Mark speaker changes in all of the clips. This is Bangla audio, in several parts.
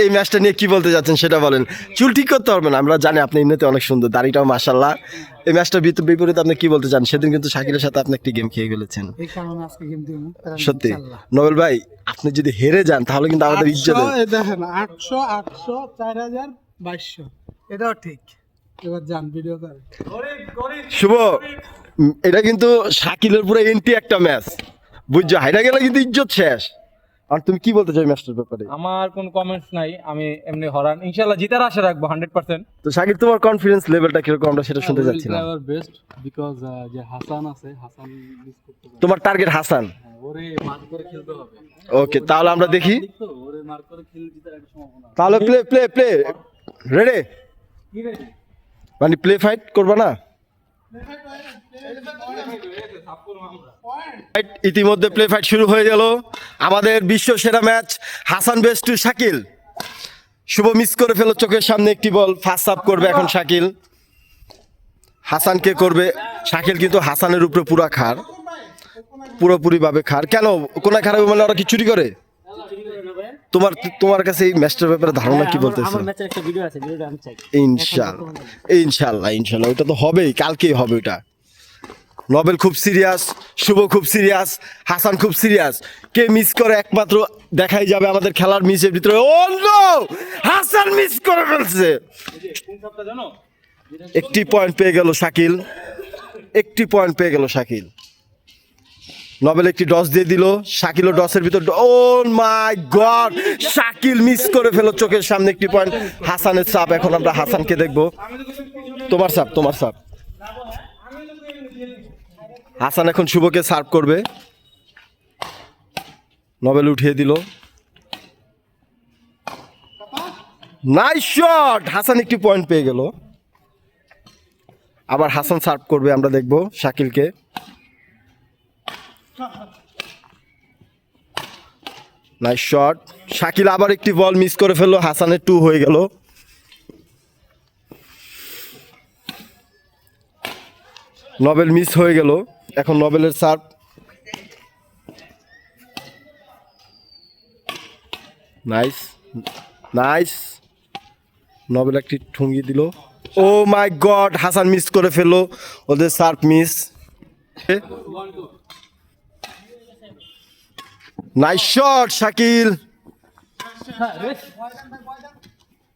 Speaker 1: এই ম্যাচটা নিয়ে কি বলতে যাচ্ছেন সেটা বলেন। চুল ঠিক করতে পারবেন, আমরা জানি আপনি এমনিতে অনেক সুন্দর, দাড়িটাও মাশাআল্লাহ। এই ম্যাচটা বিপরীতে আপনি কি বলতে চান? সেদিন কিন্তু শাকিলের সাথে আপনি একটি গেম খেয়ে ফেলেছেন,
Speaker 2: এই কারণে আজকে গেম দিব
Speaker 1: সত্যি। নোবেল ভাই, আপনি যদি হেরে যান তাহলে কিন্তু আমাদের ইজ্জত।
Speaker 2: দেখেন 800 800 4000 2200 এটাও ঠিক। এবার যান ভিডিও করে
Speaker 1: শুভ, এটা কিন্তু শাকিলের পুরো এন্টি একটা ম্যাচ, বুঝছো? হাইরা গেলে কিন্তু ইজ্জত শেষ। আর তুমি কি বলতে চাই ম্যাচটার ব্যাপারে?
Speaker 3: আমার কোনো কমেন্টস নাই, আমি এমনি হরান ইনশাআল্লাহ জিতার আশা রাখবো 100%।
Speaker 1: তো শাকিল, তোমার কনফিডেন্স লেভেলটা কিরকম আমরা সেটা শুনতে যাচ্ছিলাম।
Speaker 4: বেস্ট বিকজ যে হাসান আছে, হাসান মিস করতে পারে।
Speaker 1: তোমার টার্গেট হাসান,
Speaker 4: ওরে মার করে খেলতে হবে।
Speaker 1: ওকে তাহলে আমরা দেখি।
Speaker 4: ওরে মার করে খেলে জিতার একটা সম্ভাবনা।
Speaker 1: তাহলে প্লে রেডি, মানে প্লে ফাইট করবা না? ইতিমধ্যে প্লে ফাইট শুরু হয়ে গেল। আমাদের বিশ্ব সেরা match Hasan best to Shakil. শুভ মিস করে ফেলো চোখের সামনে একটি বল, ফার্স্ট সার্ভ করবে এখন শাকিল। হাসানকে করবে শাকিল, কিন্তু হাসানের উপরে পুরা খাড়, পুরোপুরি ভাবে খাড়। কেন কোনায় খারাপ মানে ওরা কি চুরি করে? তোমার কাছে এই ম্যাচটার ব্যাপারে ধারণা কি বলতেছে?
Speaker 5: আমার ম্যাচের একটা ভিডিও আছে, ভিডিওটা আমি চাই।
Speaker 1: ইনশাআল্লাহ ওটা তো হবেই, কালকেই হবে ওটা। নোবেল খুব সিরিয়াস, শুভ খুব সিরিয়াস, হাসান খুব সিরিয়াস। কে মিস করে একমাত্র দেখাই যাবে আমাদের খেলার মিসের ভিতরে। ও নো, হাসান মিস করে ফেলছে। একটি পয়েন্ট পেয়ে গেল শাকিল, একটি পয়েন্ট পেয়ে গেল শাকিল। নোবেল একটি ডস দিয়ে দিল, শাকিলও ডসের ভিতর। ও মাই গড, শাকিল মিস করে ফেলো চোখের সামনে একটি পয়েন্ট। হাসানের চাপ, এখন আমরা হাসানকে দেখবো। তোমার চাপ। হাসান এখন শুভকে সার্ভ করবে। নোবেল উঠিয়ে দিল, নাইস শট। হাসান একটি পয়েন্ট পেয়ে গেল। আবার হাসান সার্ভ করবে, আমরা দেখব শাকিলকে। Nice shot. শাকিল আবার একটি বল মিস করে ফেললো, হাসানের 2 হয়ে গেল। নোবেল মিস হয়ে গেল, এখন নোবেলের সার্ভ। নাইস। নোবেল একটি ঠুঙ্গি দিল। Oh my god, Hasan miss করে ফেললো, ওদের serve miss. Nice shot Shakil.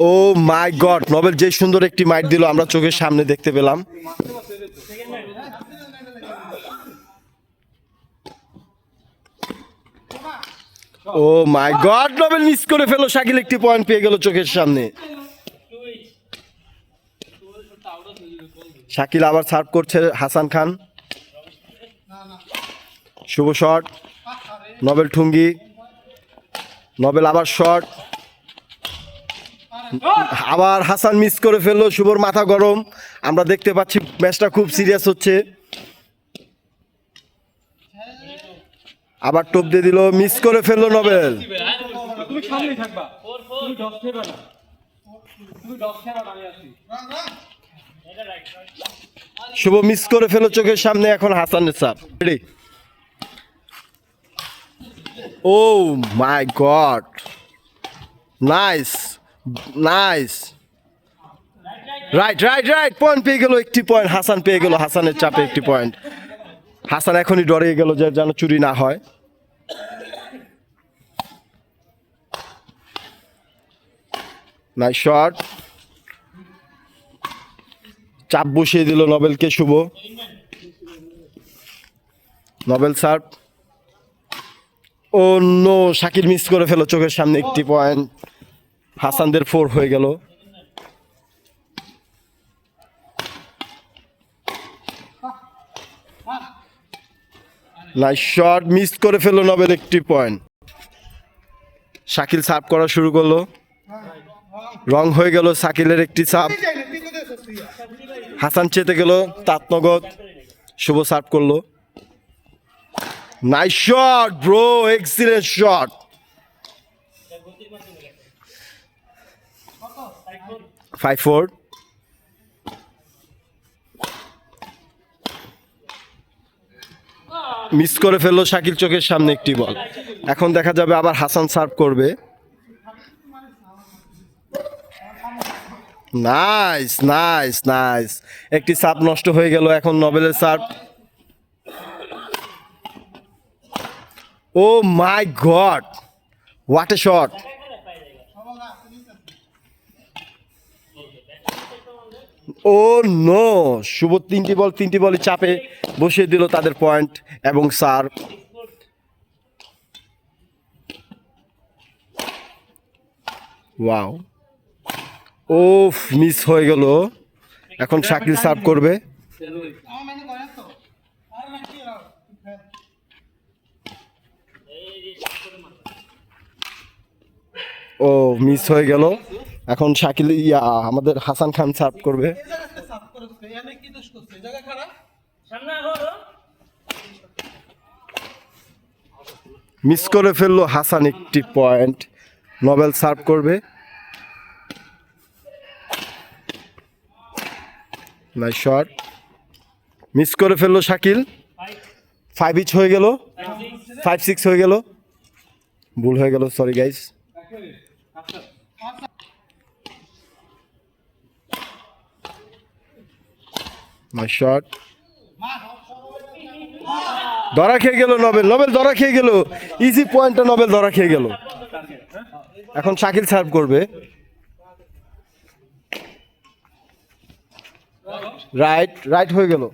Speaker 1: Oh my god, Nobel যে সুন্দর একটি মাইট দিল, আমরা চোখের সামনে দেখতে পেলাম। ও মাই গড, নোবেল মিস করে ফেলো, শাকিল একটি পয়েন্ট পেয়ে গেল চোখের সামনে। শাকিল আবার সার্ভ করছে হাসান খান। শুভ শট, নোবেল ঠুঙ্গি, নোবেল আবার শট, আবার হাসান মিস করে ফেললো। শুভর মাথা গরম, আমরা দেখতে পাচ্ছি ম্যাচটা খুব সিরিয়াস হচ্ছে। আবার টোপ দিয়ে দিল, মিস করে ফেললো নোবেল। শুভ মিস করে ফেলো চোখের সামনে, এখন হাসানের চাপ। ও my god, nice. Right point পেয়ে গেল, একটি পয়েন্ট হাসান পেয়ে গেল। হাসানের চাপে একটি পয়েন্ট। হাসান এখনই ডরে গেল যে যেন চুরি না হয়। নাইস শট, চাপ বসিয়ে দিল নোবেলকে Shuvo. Nobel serve. Oh no, Shakil miss করে ফেলো চোখের সামনে একটি পয়েন্ট। হাসানদের 4 হয়ে গেল। নাইস শট, মিস করে ফেলো নোবেল একটি পয়েন্ট। শাকিল সার্ভ করা শুরু করলো, রং হয়ে গেল শাকিলের একটি সার্ভ। হাসান চেতে গেল তাতনগদ, শুভ সার্ভ করলো। Nice shot bro, excellent shot. Five four. Miss করে ফেললো শাকিল চোখের সামনে একটি বল। এখন দেখা যাবে আবার হাসান সার্ভ করবে। নাইস নাইস নাইস, একটি সার্ভ নষ্ট হয়ে গেল। এখন নোবেলের serve. Oh my god, what a shot! Oh no, Shuvo তিনটি বলই চাপে বসিয়ে দিল তাদের পয়েন্ট এবং সার্ভ। ওয়াও, ও মিস হয়ে গেল। এখন শাকিল সার্ভ করবে। ও মিস হয়ে গেল। এখন শাকিল আমাদের হাসান খান সার্ভ করবে। মিস করে ফেললো হাসান একটি পয়েন্ট। নোবেল সার্ভ করবে। নাইস শট, মিস করে ফেললো শাকিল। 5 হয়ে গেল, 5-6 হয়ে গেল, ভুল হয়ে গেল, সরি গাইস। নাইস শট, ধরা খেয়ে গেল নোবেল, ধরা খেয়ে গেল। ইজি পয়েন্টটা নোবেল ধরা খেয়ে গেল। এখন শাকিল সার্ভ করবে। রাইট হয়ে গেল।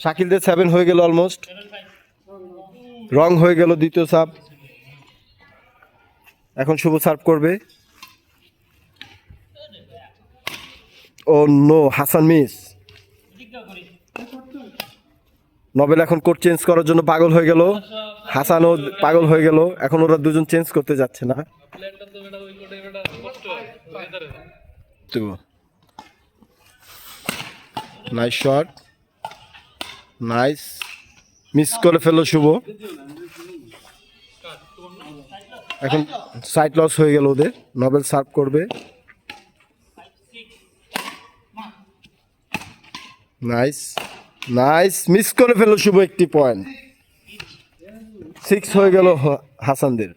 Speaker 1: শাকিলদের 7 হয়ে গেল অলমোস্ট। রং হয়ে গেল দ্বিতীয় সার্ভ। এখন শুভ সার্ভ করবে। ও নো, হাসান মিস। নোবেল এখন কোড চেঞ্জ করার জন্য পাগল হয়ে গেল। হাসানও পাগল হয়ে গেল। এখন ওরা দুজন চেঞ্জ করতে যাচ্ছে না। তো নাইস শট, নাইস, মিস করে ফেললো শুভ। এখন সাইড লস হয়ে গেল ওদের। নোবেল সার্ভ করবে। নাইস নাইস, মিস করে ফেললো শুভ একটি পয়েন্ট। 6 হয়ে গেল হাসানদের।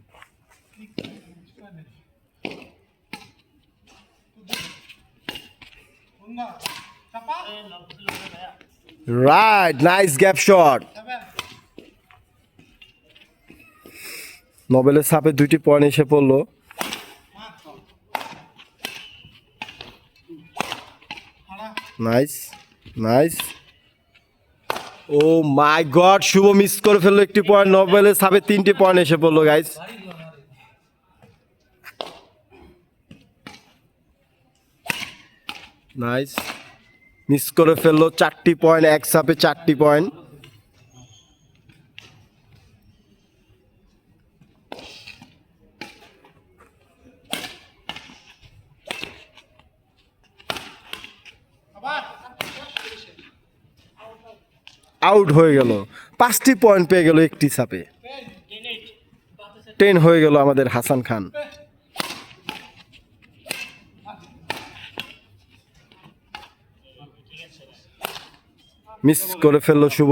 Speaker 1: Right, nice gap shot. নোবেলের সাপে 2টি পয়েন্ট এসে পড়লো। Nice nice, oh my god, Shuvo miss করে ফেললো একটি পয়েন্ট। নোবেলের সাপে 3টি পয়েন্ট এসে পড়লো গাইস। নাইস, মিস করে ফেললো 4টি পয়েন্ট, এক সাপে 4টি পয়েন্ট। আউট হয়ে গেল। 5টি পয়েন্ট পেয়ে গেল একটি সাপে। 10 হয়ে গেল আমাদের হাসান খান। মিস করে ফেললো শুভ।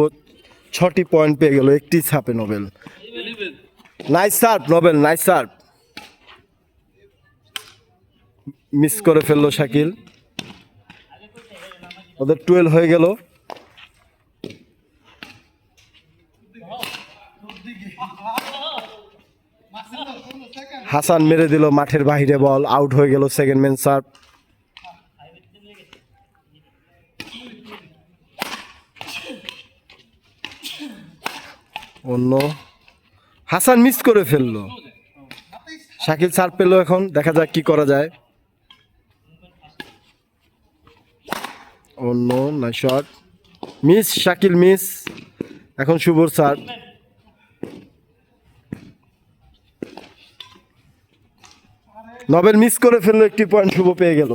Speaker 1: 6টি পয়েন্ট পেয়ে গেল একটি ছাপে Nobel. Nice serve Nobel, nice serve. Miss করে ফেললো শাকিল। ওদের 12 হয়ে গেল। হাসান মেরে দিল মাঠের বাহিরে বল, আউট হয়ে গেল। Second man serve. অন্য হাসান মিস করে ফেললো। শাকিল সার্ভ পেল। এখন দেখা যাক কি করা যায়। অন্য না, শট মিস, শাকিল মিস। এখন শুভর সার্ভ। নোবেল মিস করে ফেললো একটি পয়েন্ট, শুভ পেয়ে গেল।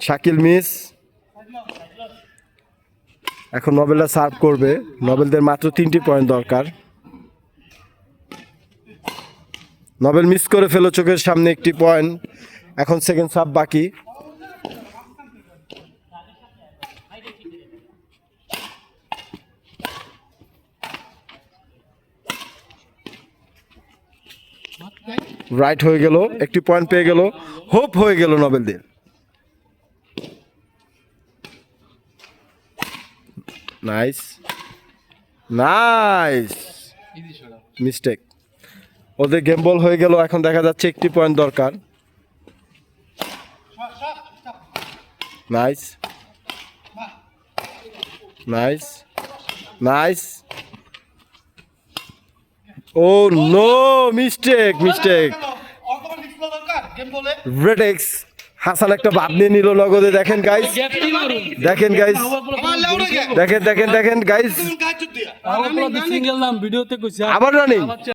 Speaker 1: শাকিল মিস। এখন নোবেলরা সার্ভ করবে। নোবেলদের মাত্র 3টি পয়েন্ট দরকার। নোবেল মিস করে ফেলো চোখের সামনে একটি পয়েন্ট। এখন সেকেন্ড সার্ভ বাকি। রাইট হয়ে গেল, একটি পয়েন্ট পেয়ে গেল, হোপ হয়ে গেল নবেলদের। নাইস নাইস মিস্টেক, ওদের গেম বল হয়ে গেল। এখন দেখা যাচ্ছে একটি পয়েন্ট দরকার। Nice nice nice, oh no, mistake mistake. রেডেক্স হাসান একটা ভাব নিয়ে নিল নগদে। দেখেন গাইস, দেখেন গাইস, দেখেন দেখেন দেখেন গাইস,
Speaker 4: সিঙ্গেল নাম ভিডিওতে কইছি
Speaker 1: আবার রানিং।